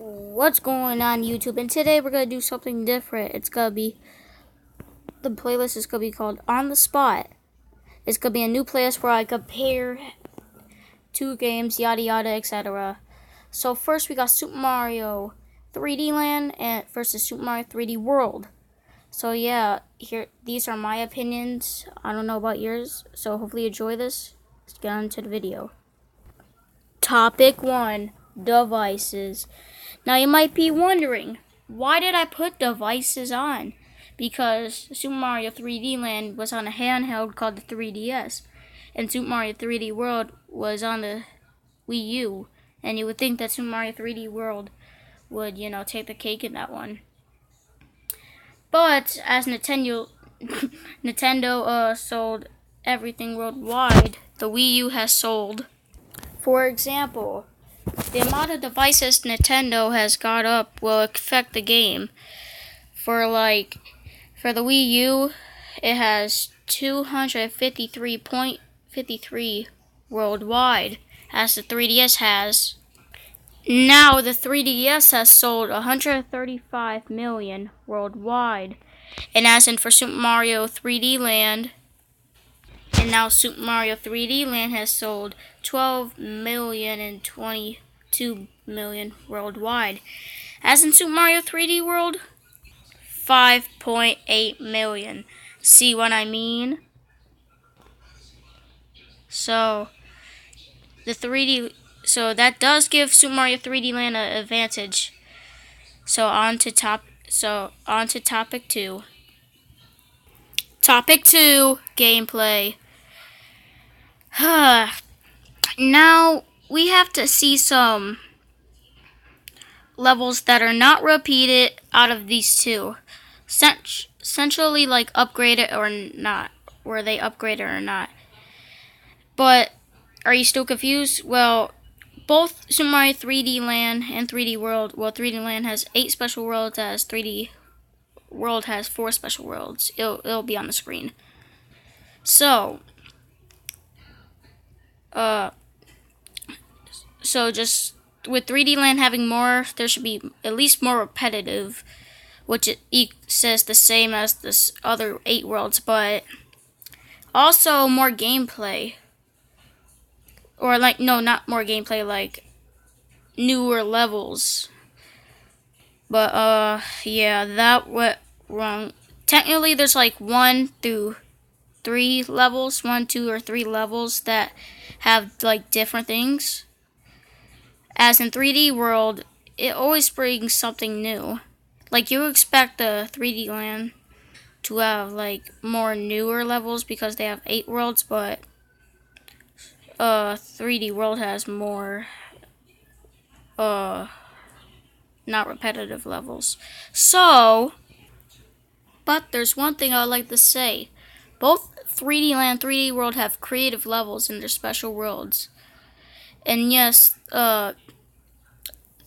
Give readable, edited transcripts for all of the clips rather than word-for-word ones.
What's going on YouTube? And today we're gonna do something different. The playlist is gonna be called On the Spot. It's gonna be a new playlist where I compare two games, yada yada, etc. So first we got Super Mario 3D Land and versus Super Mario 3D World. So yeah, here these are my opinions. I don't know about yours, so hopefully you enjoy this. Let's get on to the video. Topic 1: Devices. Now you might be wondering, why did I put devices on? Because Super Mario 3D Land was on a handheld called the 3DS, and Super Mario 3D World was on the Wii U, and you would think that Super Mario 3D World would, take the cake in that one. But as Nintendo sold everything worldwide, the Wii U has sold. For example, the amount of devices Nintendo has got up will affect the game. For the Wii U, it has 253.53 worldwide, as the 3DS has. Now the 3DS has sold 135 million worldwide, and as in for Super Mario 3D Land, and now Super Mario 3D Land has sold 12 million and 22 million worldwide. As in Super Mario 3D World, 5.8 million. See what I mean? So that does give Super Mario 3D Land an advantage. So on to topic 2. Topic 2: gameplay. Now we have to see some levels that are not repeated out of these two. Essentially like upgraded or not. Were they upgraded or not? But are you still confused? Well, both Super Mario 3D Land and 3D World, 3D Land has 8 special worlds, as 3D World has 4 special worlds. It'll be on the screen. So just with 3D Land having more, there should be at least more repetitive, which it says the same as this other 8 worlds, but also more gameplay. Or not more gameplay, like newer levels. But yeah, that went wrong. Technically there's like 1, 2, or 3 levels that have like different things. As in 3D World, it always brings something new. Like you expect the 3D Land to have like more newer levels because they have 8 worlds, but 3D World has more not repetitive levels. But there's one thing I would like to say. Both 3D Land, 3D World have creative levels in their special worlds. And yes, 3D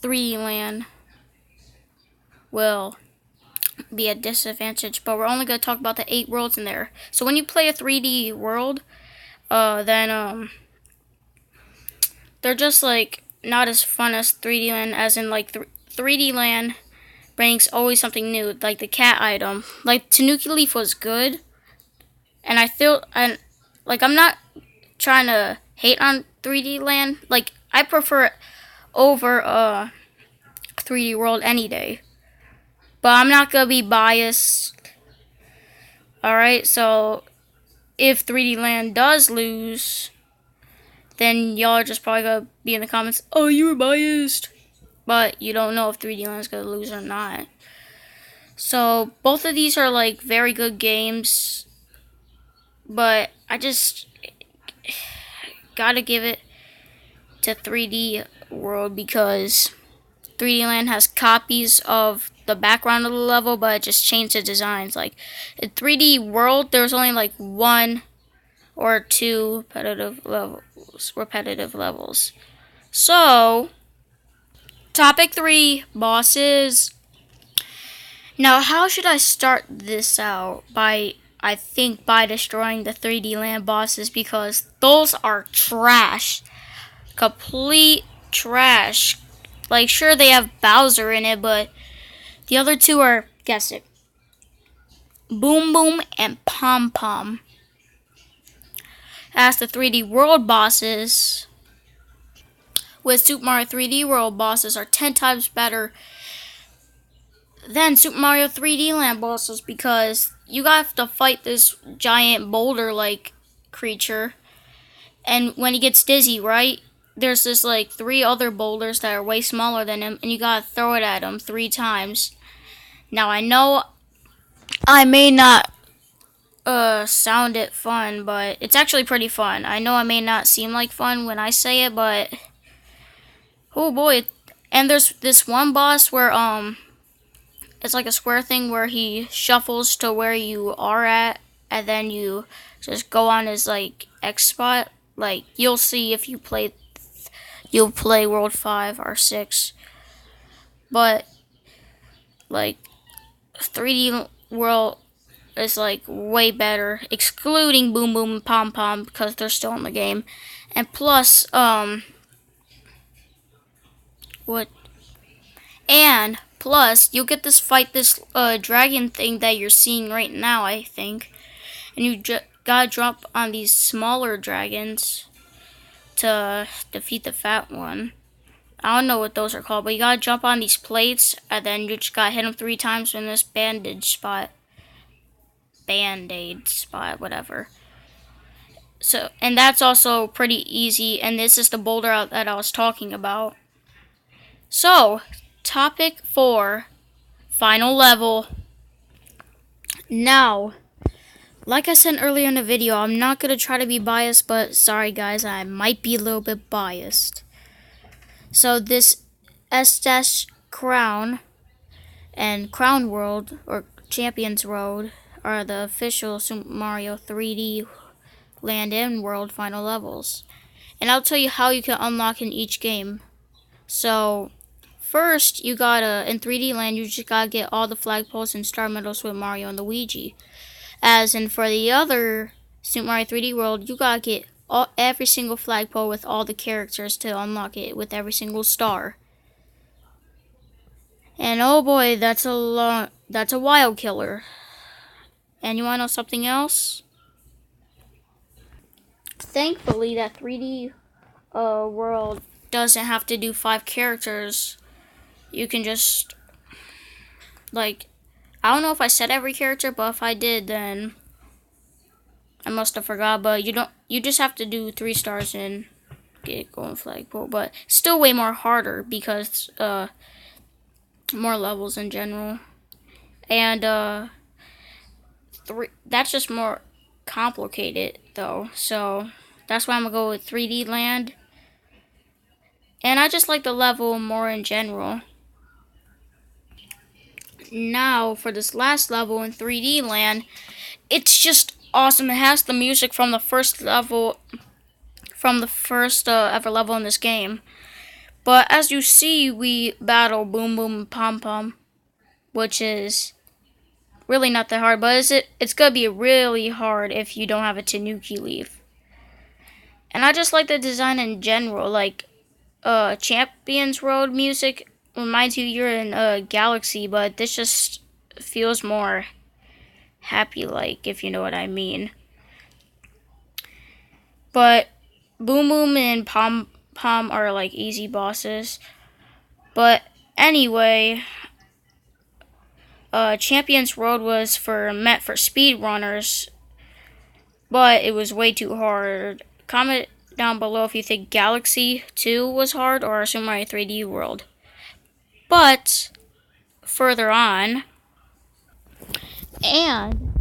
Land will be a disadvantage, but we're only going to talk about the 8 worlds in there. So when you play a 3D World, then they're just like not as fun as 3D Land, as in like 3D Land brings always something new, like the cat item. Like Tanuki Leaf was good, and I'm not trying to hate on 3D Land. Like I prefer it over 3D World any day, but I'm not gonna be biased. Alright, so if 3D Land does lose, then y'all are just probably gonna be in the comments, oh, you were biased. But you don't know if 3D Land is gonna lose or not. So both of these are like very good games, but I just gotta give it to 3D World because 3D Land has copies of the background of the level, but it just changed the designs. Like in 3D World, there's only like 1 or 2 repetitive levels. So, topic 3: bosses. Now, how should I start this out? I think by destroying the 3D Land bosses, because those are trash. Complete trash. Like, sure, they have Bowser in it, but the other two are, guess it, Boom Boom and Pom Pom. As the 3D World bosses, with Super Mario 3D World bosses are 10 times better than Super Mario 3D Land bosses because you have to fight this giant boulder like creature. And when he gets dizzy, right? There's this like three other boulders that are way smaller than him, and you gotta throw it at him 3 times. Now I know I may not sound it fun, but it's actually pretty fun. I know I may not seem like fun when I say it, but oh boy. And there's this one boss where it's like a square thing where he shuffles to where you are at, and then you just go on his like X spot. Like you'll see if you'll play World 5 or 6. But like 3D World is like way better, excluding Boom Boom and Pom Pom because they're still in the game. And plus, what? And plus, you'll get this fight this dragon thing that you're seeing right now, I think. And you gotta jump on these smaller dragons to defeat the fat one. I don't know what those are called, but you gotta jump on these plates, and then you just gotta hit them 3 times in this band-aid spot, whatever. So, and that's also pretty easy, and this is the boulder that I was talking about. So, topic 4, final level. Now, like I said earlier in the video, I'm not gonna try to be biased, but sorry guys, I might be a little bit biased. So this Estes Crown and Crown World, or Champions Road, are the official Super Mario 3D Land and World final levels. And I'll tell you how you can unlock in each game. So, first, you gotta, in 3D Land, you just gotta get all the flagpoles and star medals with Mario and Luigi. As in for the other Super Mario 3D World, you gotta get every single flagpole with all the characters to unlock it with every single star. And oh boy, that's a wild killer. And you wanna know something else? Thankfully, that 3D world doesn't have to do 5 characters. You can just, like, I don't know if I said every character, but if I did, then I must have forgot. But you just have to do 3 stars and get golden flagpole. But still way more harder because more levels in general. And that's just more complicated though. So that's why I'm gonna go with 3D Land. And I just like the level more in general. Now for this last level in 3D Land, it's just awesome. It has the music from the first level, from the first ever level in this game. But as you see, we battle Boom Boom and Pom Pom, which is really not that hard, but it's gonna be really hard if you don't have a Tanuki leaf. And I just like the design in general. Like Champions Road music reminds you're in a galaxy, but this just feels more happy, like, if you know what I mean. But Boom Boom and Pom Pom are like easy bosses. But anyway, Champions Road was meant for speedrunners, but it was way too hard. Comment down below if you think Galaxy 2 was hard or Super Mario 3D World. But further on, and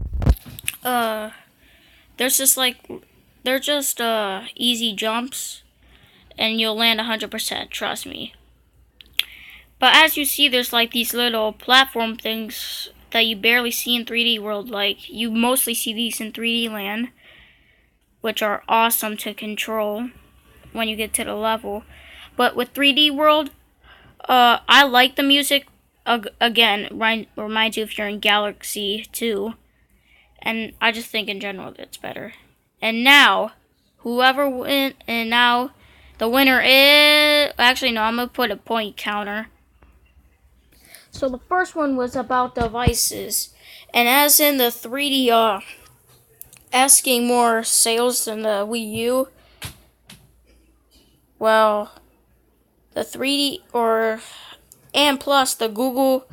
there's just like they're just easy jumps, and you'll land 100%. Trust me. But as you see, there's like these little platform things that you barely see in 3D World. Like you mostly see these in 3D Land, which are awesome to control when you get to the level. But with 3D World, I like the music. Again, reminds you if you're in Galaxy 2. And I just think in general it's better. And now, whoever wins, and now The winner is... Actually, no, I'm going to put a point counter. So the first one was about devices. And as in the 3D, asking more sales than the Wii U, well, the 3D, and plus the Google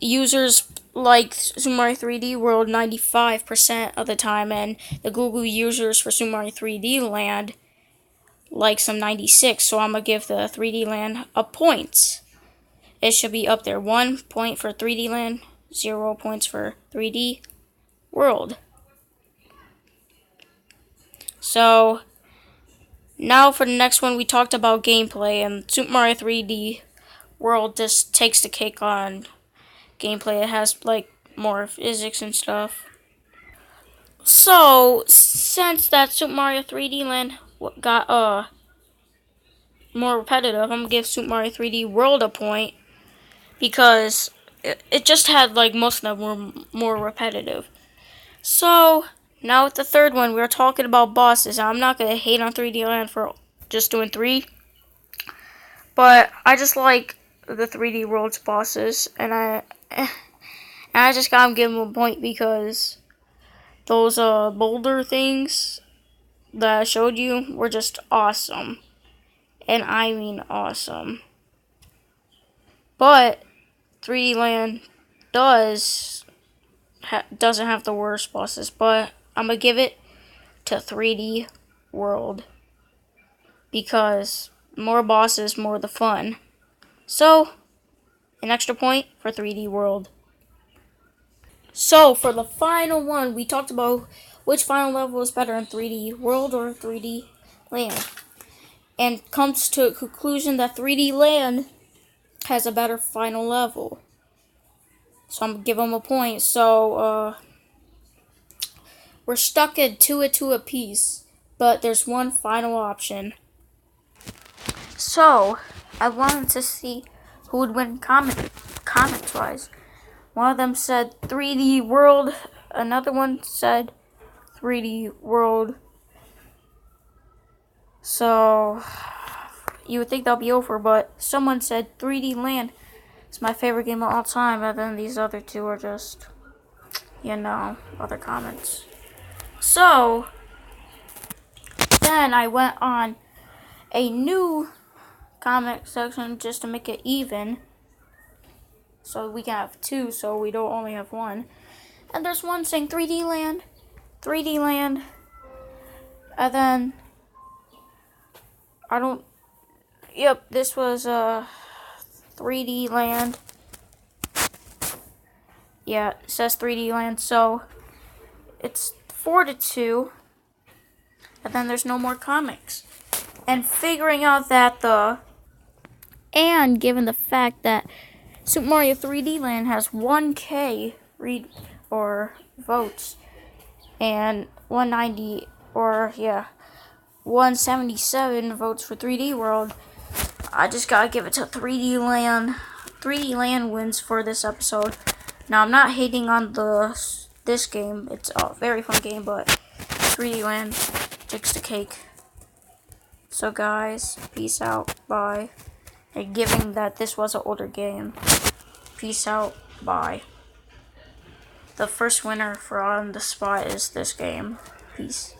users like Super Mario 3D World 95% of the time, and the Google users for Super Mario 3D Land like some 96, so I'm going to give the 3D Land a point. It should be up there. 1 point for 3D Land, 0 points for 3D World. So, now for the next one, we talked about gameplay, and Super Mario 3D World just takes the cake on gameplay. It has, like, more physics and stuff. So, since that Super Mario 3D Land got, more repetitive, I'm gonna give Super Mario 3D World a point, because it just had, like, most of them were more repetitive. So, now with the third one, we were talking about bosses. I'm not gonna hate on 3D Land for just doing 3, but I just like the 3D World's bosses, and I just gotta give them a point because those boulder things that I showed you were just awesome. And I mean awesome. But 3D Land doesn't have the worst bosses, but I'm gonna give it to 3D World because more bosses, more the fun. So, an extra point for 3D World. So, for the final one, we talked about which final level is better in 3D World or 3D Land. And comes to a conclusion that 3D Land has a better final level. So I'm going to give them a point. So, we're stuck at 2 apiece. But there's one final option. So, I wanted to see who would win comments-wise. One of them said 3D World. Another one said 3D World. So, you would think that'll be over, but someone said 3D Land is my favorite game of all time, and then these other two are just, other comments. So, then I went on a new comment section just to make it even, so we can have 2, so we don't only have 1. And there's one saying 3D Land, and then this was 3D Land. Yeah, it says 3D Land, so it's 4-2. And then there's no more comics. And figuring out that given the fact that Super Mario 3D Land has 1K votes and 177 votes for 3D World, I just gotta give it to 3D Land. 3D Land wins for this episode. Now, I'm not hating on this game. It's a very fun game, but 3D Land takes the cake. So, guys, peace out. Bye. And given that this was an older game, peace out. Bye. The first winner for On the Spot is this game. Peace.